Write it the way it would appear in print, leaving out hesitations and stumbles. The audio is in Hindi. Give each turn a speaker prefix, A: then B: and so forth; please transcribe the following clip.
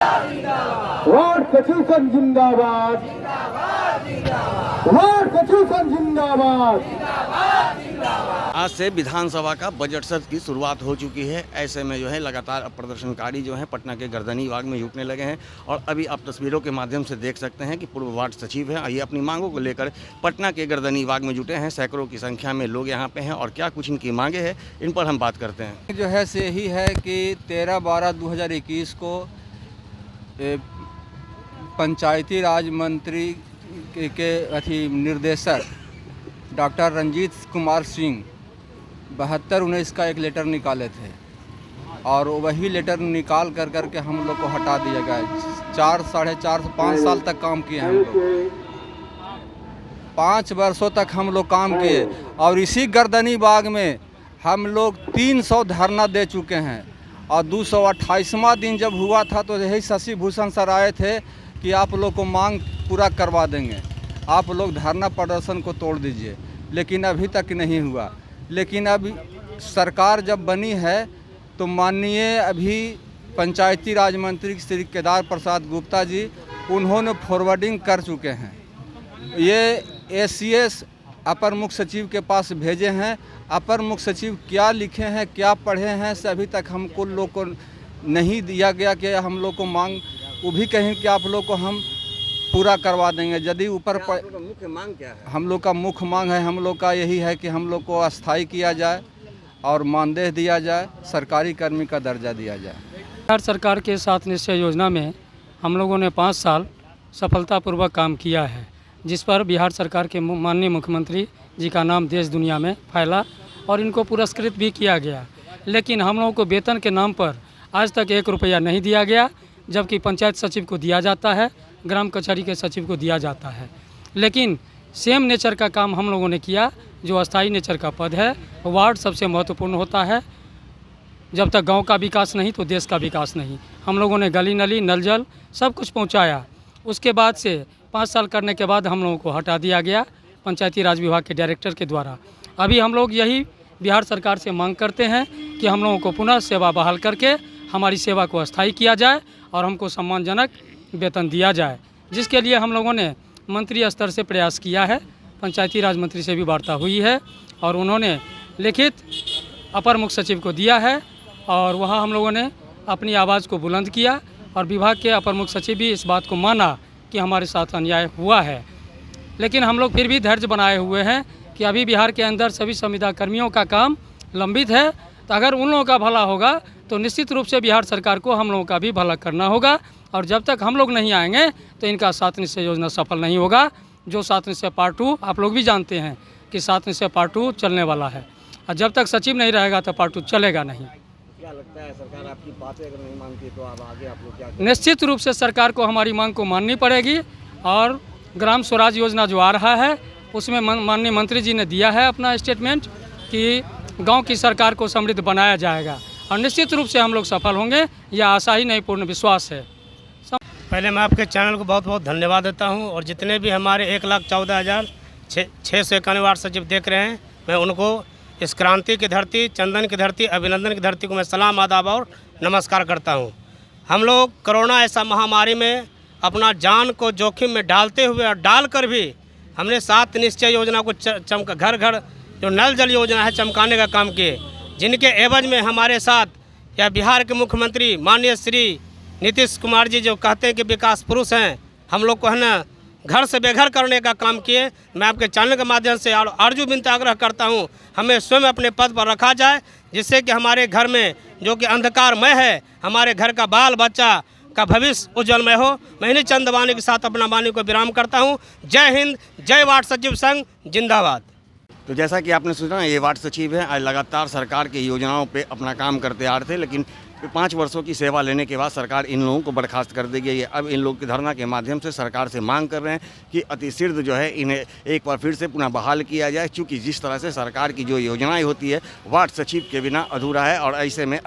A: वार्ड सचिव संघ जिंदाबाद, वार्ड सचिव संघ जिंदाबाद।
B: आज से विधानसभा का बजट सत्र की शुरुआत हो चुकी है। ऐसे में जो है लगातार अब प्रदर्शनकारी जो है पटना के गर्दनी बाग में जुटने लगे हैं और अभी आप तस्वीरों के माध्यम से देख सकते हैं कि पूर्व वार्ड सचिव है, ये अपनी मांगों को लेकर पटना के गर्दनी बाग में जुटे हैं। सैकड़ों की संख्या में लोग यहाँ पे हैं और क्या कुछ इनकी मांगे हैं इन पर हम बात करते हैं।
C: जो है से यही है कि 13/12/2021 को पंचायती राज मंत्री के निर्देशक डॉक्टर रंजीत कुमार सिंह 7219 का एक लेटर निकाले थे और वही लेटर निकाल कर के हम लोग को हटा दिया गया। 4, साढ़े 4 से 5 साल तक काम किए हम लोग, 5 वर्षों तक हम लोग काम किए और इसी गर्दनी बाग में हम लोग 300 धरना दे चुके हैं और 228वां दिन जब हुआ था तो यही शशि भूषण सर आए थे कि आप लोग को मांग पूरा करवा देंगे, आप लोग धरना प्रदर्शन को तोड़ दीजिए, लेकिन अभी तक नहीं हुआ। लेकिन अब सरकार जब बनी है तो माननीय अभी पंचायती राज मंत्री श्री केदार प्रसाद गुप्ता जी उन्होंने फॉरवर्डिंग कर चुके हैं। ये एसीएस अपर मुख्य सचिव के पास भेजे हैं। अपर मुख्य सचिव क्या लिखे हैं, क्या पढ़े हैं, से अभी तक हमको लोग को नहीं दिया गया कि हम लोग को मांग, वो भी कहें कि आप लोग को हम पूरा करवा देंगे। यदि ऊपर
B: मुख्य मांग क्या है?
C: हम लोग का मुख्य मांग है, हम लोग का यही है कि हम लोग को अस्थाई किया जाए और मानदेय दिया जाए, सरकारी कर्मी का दर्जा दिया जाए।
D: बिहार सरकार के 7 निश्चय योजना में हम लोगों ने 5 साल सफलतापूर्वक काम किया है, जिस पर बिहार सरकार के माननीय मुख्यमंत्री जी का नाम देश दुनिया में फैला और इनको पुरस्कृत भी किया गया। लेकिन हम लोगों को वेतन के नाम पर आज तक 1 रुपया नहीं दिया गया, जबकि पंचायत सचिव को दिया जाता है, ग्राम कचहरी के सचिव को दिया जाता है। लेकिन सेम नेचर का काम हम लोगों ने किया, जो अस्थाई नेचर का पद है। वार्ड सबसे महत्वपूर्ण होता है, जब तक गांव का विकास नहीं तो देश का विकास नहीं। हम लोगों ने गली नली नल जल सब कुछ पहुंचाया। उसके बाद से 5 साल करने के बाद हम लोगों को हटा दिया गया पंचायती राज विभाग के डायरेक्टर के द्वारा। अभी हम लोग यही बिहार सरकार से मांग करते हैं कि हम लोगों को पुनः सेवा बहाल करके हमारी सेवा को अस्थाई किया जाए और हमको सम्मानजनक वेतन दिया जाए, जिसके लिए हम लोगों ने मंत्री स्तर से प्रयास किया है। पंचायती राज मंत्री से भी वार्ता हुई है और उन्होंने लिखित अपर मुख्य सचिव को दिया है और वहाँ हम लोगों ने अपनी आवाज़ को बुलंद किया और विभाग के अपर मुख्य सचिव भी इस बात को माना कि हमारे साथ अन्याय हुआ है। लेकिन हम लोग फिर भी धैर्य बनाए हुए हैं कि अभी बिहार के अंदर सभी संविदा कर्मियों का काम लंबित है, तो अगर उन लोगों का भला होगा तो निश्चित रूप से बिहार सरकार को हम लोगों का भी भला करना होगा। और जब तक हम लोग नहीं आएंगे तो इनका 7 निश्चय योजना सफल नहीं होगा। जो 7 निश्चय पार्ट 2 आप लोग भी जानते हैं कि 7 निश्चय पार्ट 2 चलने वाला है और जब तक सचिव नहीं रहेगा तो पार्ट 2 चलेगा नहीं।
B: क्या लगता है सरकार आपकी बातें अगर नहीं मानती तो अब आगे आप लोग क्या?
D: निश्चित रूप से सरकार को हमारी मांग को माननी पड़ेगी और ग्राम स्वराज योजना जो आ रहा है उसमें माननीय मंत्री जी ने दिया है अपना स्टेटमेंट कि गांव की सरकार को समृद्ध बनाया जाएगा और निश्चित रूप से हम लोग सफल होंगे, यह आशा ही नहीं पूर्ण विश्वास है।
E: पहले मैं आपके चैनल को बहुत बहुत धन्यवाद देता हूं और जितने भी हमारे 1,14,691 वार्ड सचिव देख रहे हैं, मैं उनको इस क्रांति की धरती, चंदन की धरती, अभिनंदन की धरती को मैं सलाम, आदाब और नमस्कार करता हूं। हम लोग कोरोना ऐसा महामारी में अपना जान को जोखिम में डालते हुए और डालकर भी हमने 7 निश्चय योजना को चमका, घर घर जो नल जल योजना है चमकाने का काम किए, जिनके एवज में हमारे साथ या बिहार के मुख्यमंत्री माननीय श्री नीतीश कुमार जी जो कहते हैं कि विकास पुरुष हैं, हम लोग को है ना घर से बेघर करने का काम किए। मैं आपके चैनल के माध्यम से आरजू विनती आग्रह करता हूं, हमें स्वयं अपने पद पर रखा जाए, जिससे कि हमारे घर में जो कि अंधकारमय है, हमारे घर का बाल बच्चा का भविष्य उज्जवलमय हो। मैं इन्हीं चंद वाणी के साथ अपना वाणी को विराम करता हूं। जय हिंद, जय वार्ड सचिव संघ जिंदाबाद।
B: तो जैसा कि आपने सुना, ये वार्ड सचिव है, आज लगातार सरकार की योजनाओं पे अपना काम करते आ रहे थे, लेकिन 5 वर्षों की सेवा लेने के बाद सरकार इन लोगों को बर्खास्त कर दी गई है। अब इन लोग के धरना के माध्यम से सरकार से मांग कर रहे हैं कि अतिशीघ्र जो है इन्हें एक बार फिर से पुनः बहाल किया जाए, क्योंकि जिस तरह से सरकार की जो योजनाएं होती है वार्ड सचिव के बिना अधूरा है और ऐसे में